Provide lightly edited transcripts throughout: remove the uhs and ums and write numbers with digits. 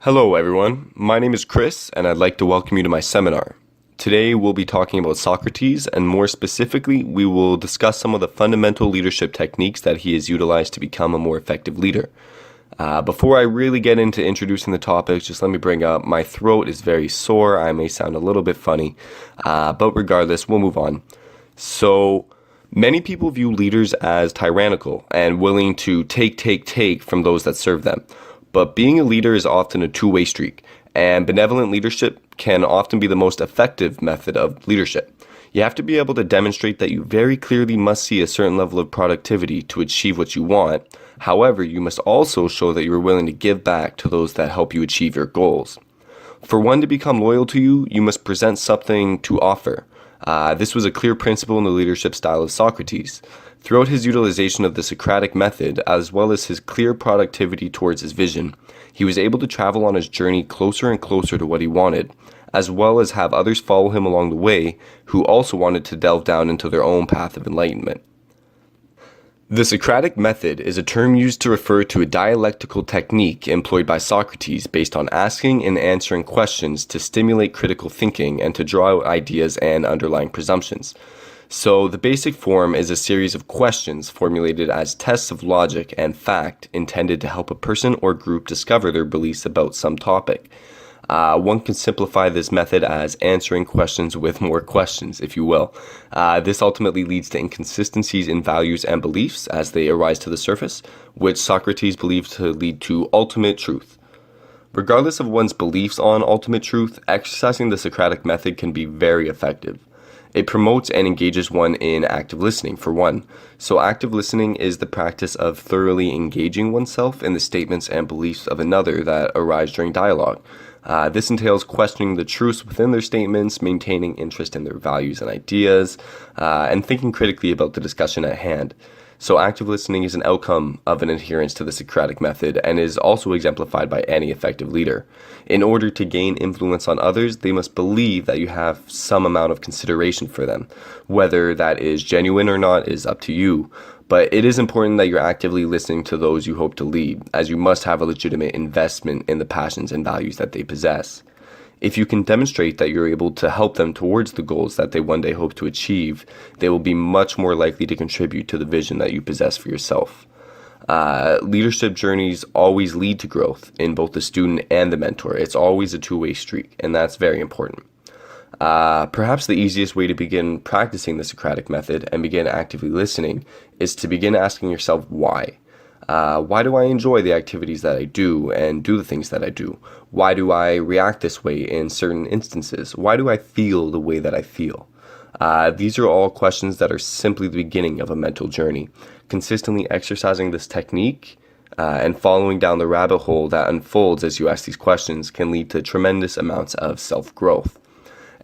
Hello, everyone. My name is Chris, and I'd like to welcome you to my seminar. Today, we'll be talking about Socrates, and more specifically, we will discuss some of the fundamental leadership techniques that he has utilized to become a more effective leader. Before I really get into introducing the topics, just let me bring up my throat is very sore. I may sound a little bit funny, but regardless, we'll move on. So, many people view leaders as tyrannical and willing to take from those that serve them. But being a leader is often a two-way streak, and benevolent leadership can often be the most effective method of leadership. You have to be able to demonstrate that you very clearly must see a certain level of productivity to achieve what you want. However, you must also show that you are willing to give back to those that help you achieve your goals. For one to become loyal to you, you must present something to offer. This was a clear principle in the leadership style of Socrates. Throughout his utilization of the Socratic method, as well as his clear productivity towards his vision, he was able to travel on his journey closer and closer to what he wanted, as well as have others follow him along the way who also wanted to delve down into their own path of enlightenment. The Socratic method is a term used to refer to a dialectical technique employed by Socrates based on asking and answering questions to stimulate critical thinking and to draw out ideas and underlying presumptions. So the basic form is a series of questions formulated as tests of logic and fact intended to help a person or group discover their beliefs about some topic. One can simplify this method as answering questions with more questions, if you will. This ultimately leads to inconsistencies in values and beliefs as they arise to the surface, which Socrates believed to lead to ultimate truth. Regardless of one's beliefs on ultimate truth, exercising the Socratic method can be very effective. It promotes and engages one in active listening, for one. So active listening is the practice of thoroughly engaging oneself in the statements and beliefs of another that arise during dialogue. This entails questioning the truths within their statements, maintaining interest in their values and ideas, and thinking critically about the discussion at hand. So active listening is an outcome of an adherence to the Socratic method and is also exemplified by any effective leader. In order to gain influence on others, they must believe that you have some amount of consideration for them. Whether that is genuine or not is up to you, but it is important that you're actively listening to those you hope to lead, as you must have a legitimate investment in the passions and values that they possess. If you can demonstrate that you're able to help them towards the goals that they one day hope to achieve, they will be much more likely to contribute to the vision that you possess for yourself. Leadership journeys always lead to growth in both the student and the mentor. It's always a two-way streak, and that's very important. Perhaps the easiest way to begin practicing the Socratic method and begin actively listening is to begin asking yourself why. Why do I enjoy the activities that I do and do the things that I do? Why do I react this way in certain instances? Why do I feel the way that I feel? These are all questions that are simply the beginning of a mental journey. Consistently exercising this technique and following down the rabbit hole that unfolds as you ask these questions can lead to tremendous amounts of self-growth.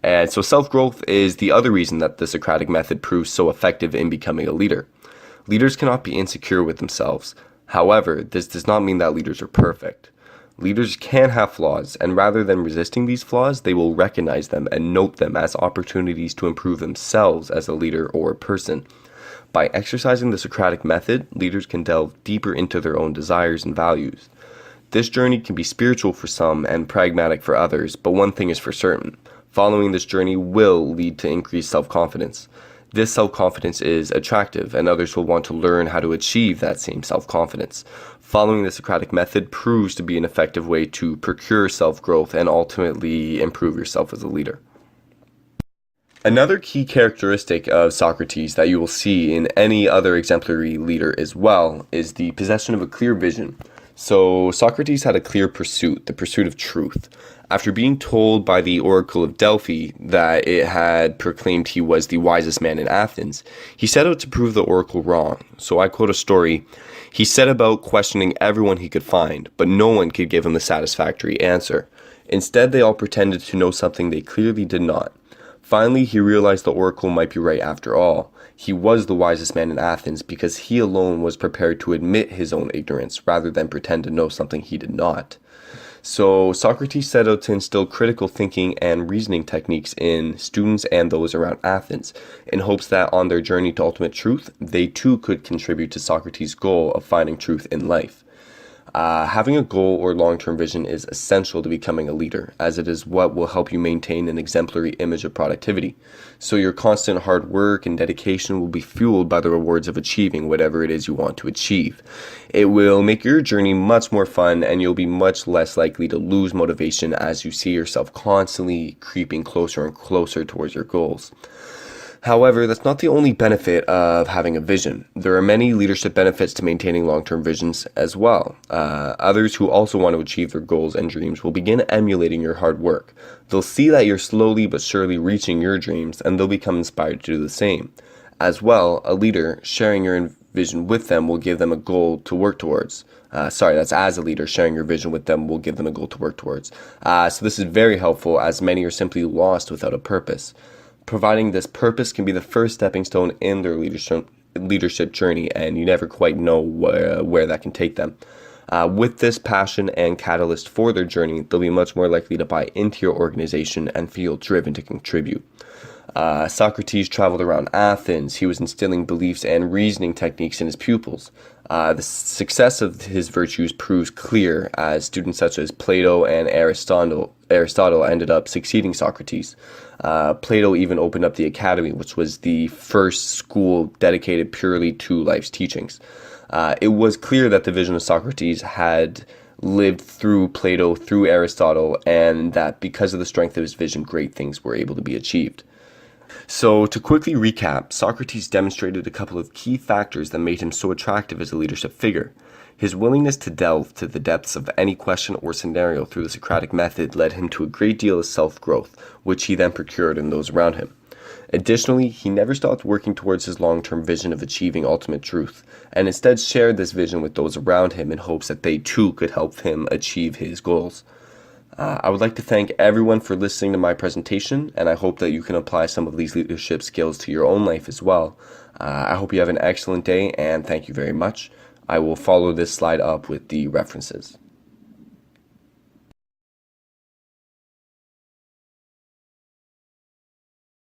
And so self-growth is the other reason that the Socratic method proves so effective in becoming a leader. Leaders cannot be insecure with themselves. However, this does not mean that leaders are perfect. Leaders can have flaws, and rather than resisting these flaws, they will recognize them and note them as opportunities to improve themselves as a leader or a person. By exercising the Socratic method, leaders can delve deeper into their own desires and values. This journey can be spiritual for some and pragmatic for others, but one thing is for certain. Following this journey will lead to increased self-confidence. This self-confidence is attractive, and others will want to learn how to achieve that same self-confidence. Following the Socratic method proves to be an effective way to procure self-growth and ultimately improve yourself as a leader. Another key characteristic of Socrates that you will see in any other exemplary leader as well is the possession of a clear vision. So Socrates had a clear pursuit, the pursuit of truth. After being told by the Oracle of Delphi that it had proclaimed he was the wisest man in Athens, he set out to prove the oracle wrong. So I quote a story, "He set about questioning everyone he could find, but no one could give him a satisfactory answer. Instead, they all pretended to know something they clearly did not. Finally, he realized the oracle might be right after all. He was the wisest man in Athens because he alone was prepared to admit his own ignorance rather than pretend to know something he did not." So Socrates set out to instill critical thinking and reasoning techniques in students and those around Athens, in hopes that on their journey to ultimate truth, they too could contribute to Socrates' goal of finding truth in life. Having a goal or long-term vision is essential to becoming a leader, as it is what will help you maintain an exemplary image of productivity. So your constant hard work and dedication will be fueled by the rewards of achieving whatever it is you want to achieve. It will make your journey much more fun, and you'll be much less likely to lose motivation as you see yourself constantly creeping closer and closer towards your goals. However, that's not the only benefit of having a vision. There are many leadership benefits to maintaining long-term visions as well. Others who also want to achieve their goals and dreams will begin emulating your hard work. They'll see that you're slowly but surely reaching your dreams, and they'll become inspired to do the same. As well, a leader sharing your vision with them will give them a goal to work towards. As a leader, sharing your vision with them will give them a goal to work towards. So this is very helpful, as many are simply lost without a purpose. Providing this purpose can be the first stepping stone in their leadership journey, and you never quite know where that can take them. With this passion and catalyst for their journey, they'll be much more likely to buy into your organization and feel driven to contribute. Socrates traveled around Athens. He was instilling beliefs and reasoning techniques in his pupils. The success of his virtues proves clear, as students such as Plato and Aristotle ended up succeeding Socrates. Plato even opened up the academy, which was the first school dedicated purely to life's teachings. It was clear that the vision of Socrates had lived through Plato, through Aristotle, and that because of the strength of his vision, great things were able to be achieved. So to quickly recap, Socrates demonstrated a couple of key factors that made him so attractive as a leadership figure. His willingness to delve to the depths of any question or scenario through the Socratic method led him to a great deal of self-growth, which he then procured in those around him. Additionally, he never stopped working towards his long-term vision of achieving ultimate truth, and instead shared this vision with those around him in hopes that they too could help him achieve his goals. I would like to thank everyone for listening to my presentation, and I hope that you can apply some of these leadership skills to your own life as well. I hope you have an excellent day, and thank you very much. I will follow this slide up with the references.